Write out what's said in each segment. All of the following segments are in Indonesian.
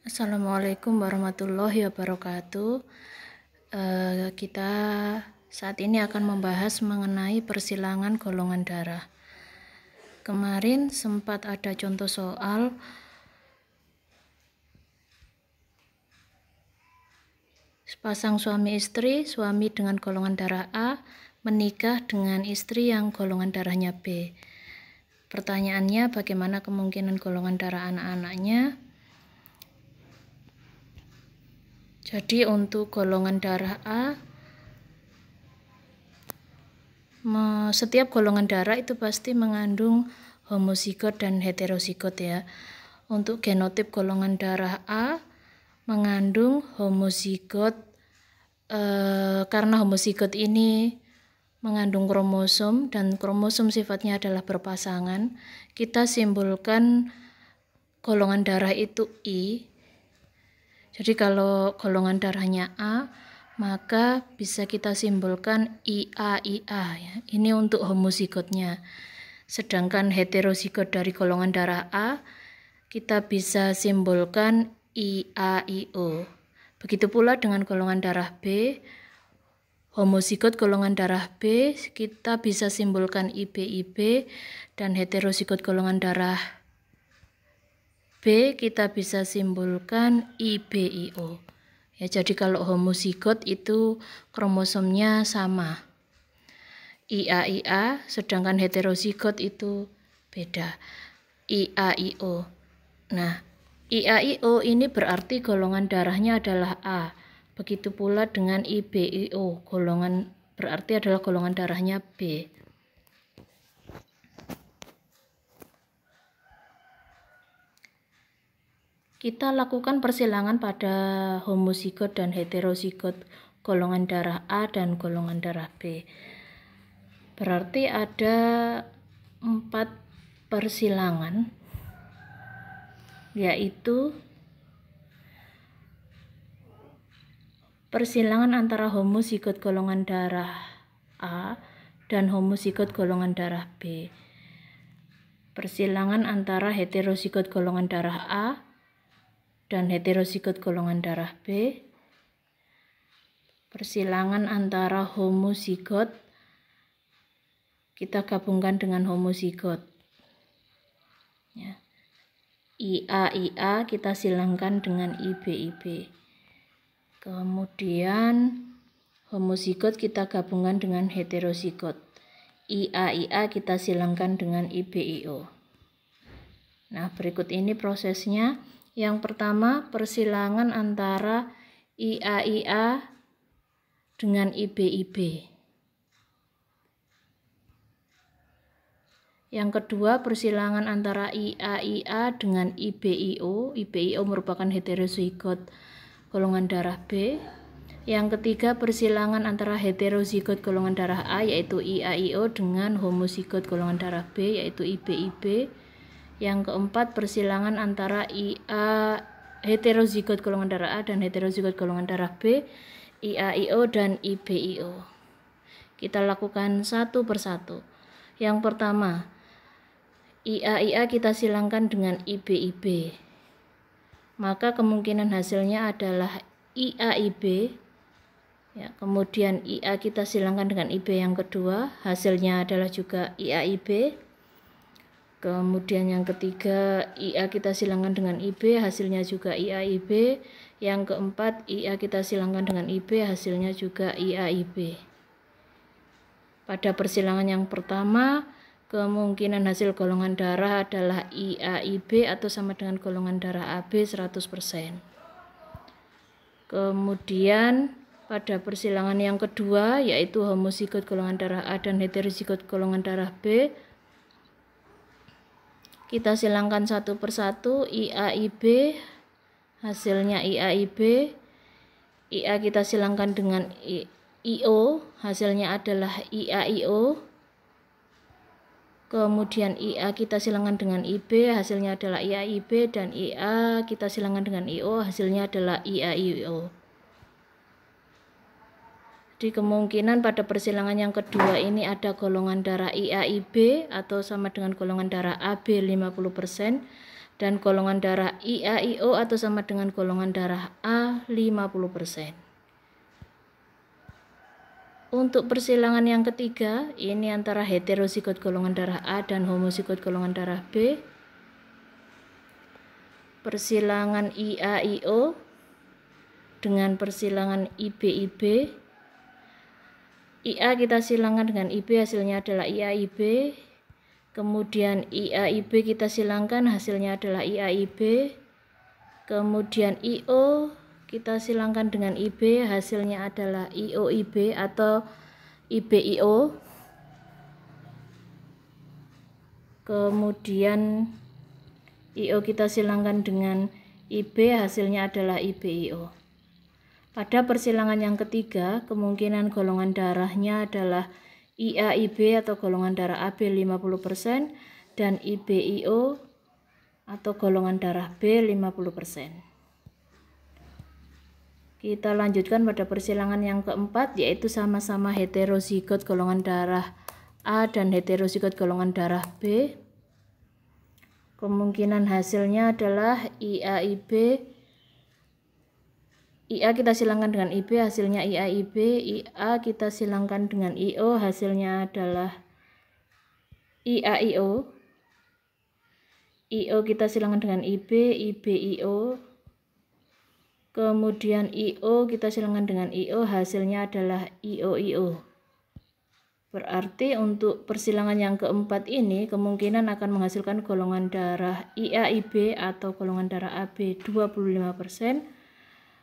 Assalamualaikum warahmatullahi wabarakatuh. Kita saat ini akan membahas mengenai persilangan golongan darah. Kemarin sempat ada contoh soal sepasang suami istri, suami dengan golongan darah A menikah dengan istri yang golongan darahnya B. Pertanyaannya, bagaimana kemungkinan golongan darah anak-anaknya? Jadi untuk golongan darah A, setiap golongan darah itu pasti mengandung homozigot dan heterozigot ya. Untuk genotip golongan darah A mengandung homozigot karena homozigot ini mengandung kromosom dan kromosom sifatnya adalah berpasangan. Kita simbolkan golongan darah itu I. Jadi kalau golongan darahnya A, maka bisa kita simbolkan IA ya. Ini untuk homozigotnya. Sedangkan heterozigot dari golongan darah A, kita bisa simbolkan IAIO. Begitu pula dengan golongan darah B, homozigot golongan darah B, kita bisa simbolkan IBIB, dan heterozigot golongan darah B kita bisa simbolkan IBIO. Ya, jadi kalau homozigot itu kromosomnya sama, IA, sedangkan heterozigot itu beda, IAIO. Nah, IAIO ini berarti golongan darahnya adalah A. Begitu pula dengan IBIO, berarti adalah golongan darahnya B. Kita lakukan persilangan pada homozigot dan heterozigot golongan darah A dan golongan darah B. Berarti ada 4 persilangan, yaitu persilangan antara homozigot golongan darah A dan homozigot golongan darah B. Persilangan antara heterozigot golongan darah A dan heterozigot golongan darah B. Persilangan antara homozigot kita gabungkan dengan homozigot ya. IA kita silangkan dengan IBIB. Kemudian homozigot kita gabungkan dengan heterozigot. IA kita silangkan dengan IBIO. Nah, berikut ini prosesnya. Yang pertama, persilangan antara IA dengan IBIB. Yang kedua, persilangan antara IA dengan IBIO. IBIO merupakan heterozigot golongan darah B. Yang ketiga, persilangan antara heterozigot golongan darah A yaitu IAIO dengan homozigot golongan darah B yaitu IBIB. Yang keempat, persilangan antara heterozigot golongan darah A dan heterozigot golongan darah B, IAIO dan IBIO. Kita lakukan satu persatu. Yang pertama, IA kita silangkan dengan IBIB. Maka kemungkinan hasilnya adalah IAIB. Ya, kemudian IA kita silangkan dengan IB yang kedua, hasilnya adalah juga IAIB. Kemudian yang ketiga, IA kita silangkan dengan IB, hasilnya juga IAIB. Yang keempat, IA kita silangkan dengan IB, hasilnya juga IAIB. Pada persilangan yang pertama, kemungkinan hasil golongan darah adalah IAIB atau sama dengan golongan darah AB 100%. Kemudian pada persilangan yang kedua, yaitu homozigot golongan darah A dan heterozigot golongan darah B, kita silangkan satu persatu. IAIB, hasilnya IAIB. IA kita silangkan dengan IO, hasilnya adalah IAIO. Kemudian IA kita silangkan dengan IB, hasilnya adalah IAIB. Dan IA kita silangkan dengan IO, hasilnya adalah IAIO. Jadi kemungkinan pada persilangan yang kedua ini ada golongan darah IAIB atau sama dengan golongan darah AB 50%. dan golongan darah IAIO atau sama dengan golongan darah A 50%. Untuk persilangan yang ketiga, ini antara heterozigot golongan darah A dan homozigot golongan darah B. Persilangan IAIO dengan persilangan IB-IB. IA kita silangkan dengan IB, hasilnya adalah IAIB. Kemudian IAIB kita silangkan, hasilnya adalah IAIB. Kemudian IO kita silangkan dengan IB, hasilnya adalah IOIB atau IBIO. Kemudian IO kita silangkan dengan IB, hasilnya adalah IBIO. Pada persilangan yang ketiga, kemungkinan golongan darahnya adalah IAIB atau golongan darah AB 50% dan IBIO atau golongan darah B 50%. Kita lanjutkan pada persilangan yang keempat, yaitu sama-sama heterozigot golongan darah A dan heterozigot golongan darah B. Kemungkinan hasilnya adalah IAIB. IA kita silangkan dengan IB, hasilnya IAIB. IA kita silangkan dengan IO, hasilnya adalah IAIO. IO kita silangkan dengan IB, IBIO. Kemudian IO kita silangkan dengan IO, hasilnya adalah IOIO. Berarti untuk persilangan yang keempat ini kemungkinan akan menghasilkan golongan darah IAIB atau golongan darah AB 25%,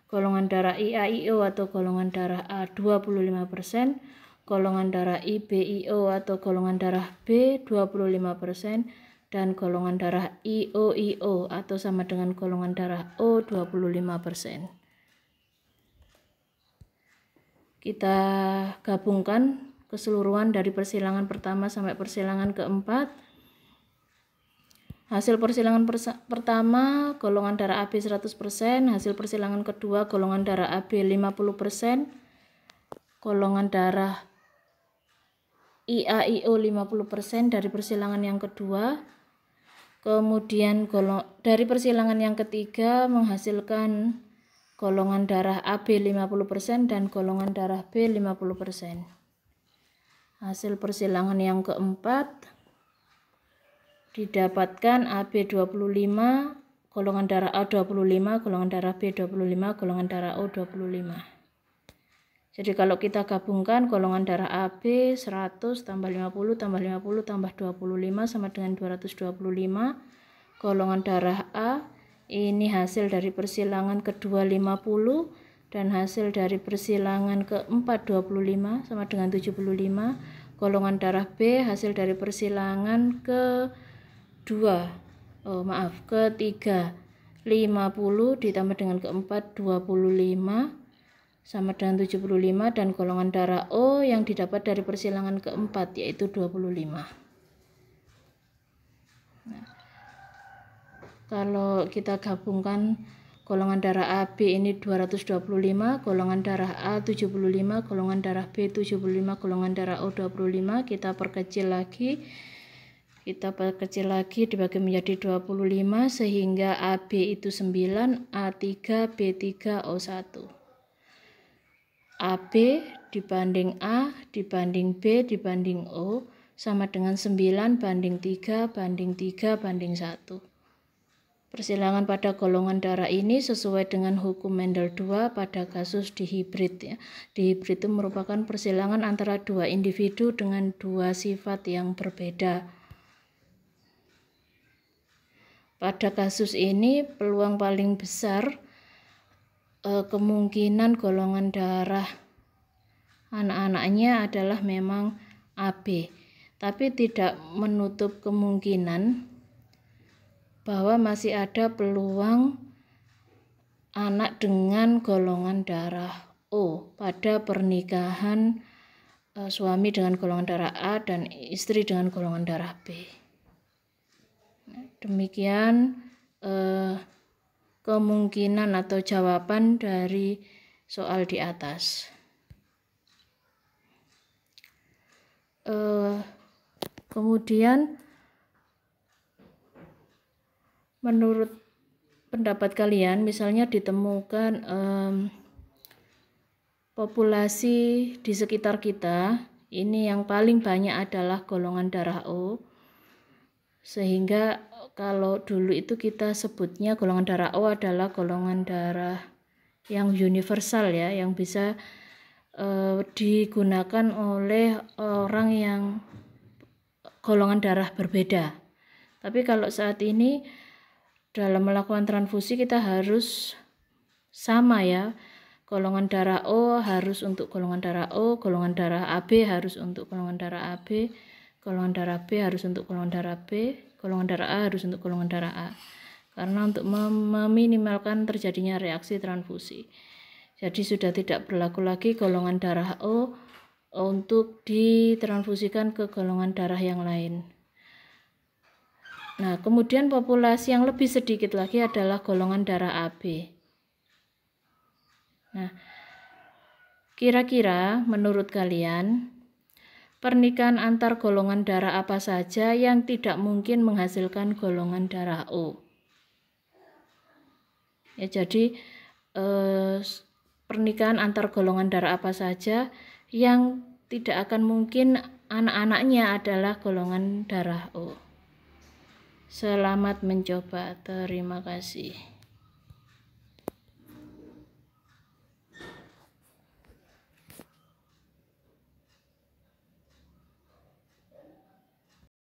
golongan darah IAIO atau golongan darah A 25%, golongan darah IBIO atau golongan darah B 25%, dan golongan darah IOIO atau sama dengan golongan darah O 25%. Kita gabungkan keseluruhan dari persilangan pertama sampai persilangan keempat. Hasil persilangan pertama golongan darah AB 100%, hasil persilangan kedua golongan darah AB 50%, golongan darah IAIO 50% dari persilangan yang kedua. Kemudian dari persilangan yang ketiga menghasilkan golongan darah AB 50% dan golongan darah B 50%. Hasil persilangan yang keempat didapatkan AB 25, golongan darah A 25, golongan darah B 25, golongan darah O 25. Jadi kalau kita gabungkan golongan darah AB 100 tambah 50 tambah 50 tambah 25 sama dengan 225. Golongan darah A ini hasil dari persilangan kedua 50 dan hasil dari persilangan keempat 25 sama dengan 75. Golongan darah B hasil dari persilangan ketiga 50 ditambah dengan keempat 25 sama dengan 75, dan golongan darah O yang didapat dari persilangan keempat yaitu 25. Nah, kalau kita gabungkan golongan darah AB ini 225, golongan darah A 75, golongan darah B 75, golongan darah O 25, kita perkecil lagi dibagi menjadi 25 sehingga AB itu 9, A3, B3, O1. AB dibanding A dibanding B dibanding O sama dengan 9 banding 3 banding 3 banding 1. Persilangan pada golongan darah ini sesuai dengan hukum Mendel 2 pada kasus dihibrid. Dihibrid itu merupakan persilangan antara dua individu dengan dua sifat yang berbeda. Pada kasus ini peluang paling besar kemungkinan golongan darah anak-anaknya adalah memang AB, tapi tidak menutup kemungkinan bahwa masih ada peluang anak dengan golongan darah O pada pernikahan suami dengan golongan darah A dan istri dengan golongan darah B. Demikian kemungkinan atau jawaban dari soal di atas. Kemudian menurut pendapat kalian, misalnya ditemukan populasi di sekitar kita, ini yang paling banyak adalah golongan darah O, sehingga kalau dulu itu kita sebutnya golongan darah O adalah golongan darah yang universal ya, yang bisa digunakan oleh orang yang golongan darah berbeda. Tapi kalau saat ini dalam melakukan transfusi kita harus sama ya. Golongan darah O harus untuk golongan darah O, golongan darah AB harus untuk golongan darah AB, golongan darah B harus untuk golongan darah B, golongan darah A harus untuk golongan darah A. Karena untuk meminimalkan terjadinya reaksi transfusi. Jadi sudah tidak berlaku lagi golongan darah O untuk ditransfusikan ke golongan darah yang lain. Nah, kemudian populasi yang lebih sedikit lagi adalah golongan darah AB. Nah, kira-kira menurut kalian pernikahan antar golongan darah apa saja yang tidak mungkin menghasilkan golongan darah O? Ya, jadi pernikahan antar golongan darah apa saja yang tidak akan mungkin anak-anaknya adalah golongan darah O. Selamat mencoba, terima kasih.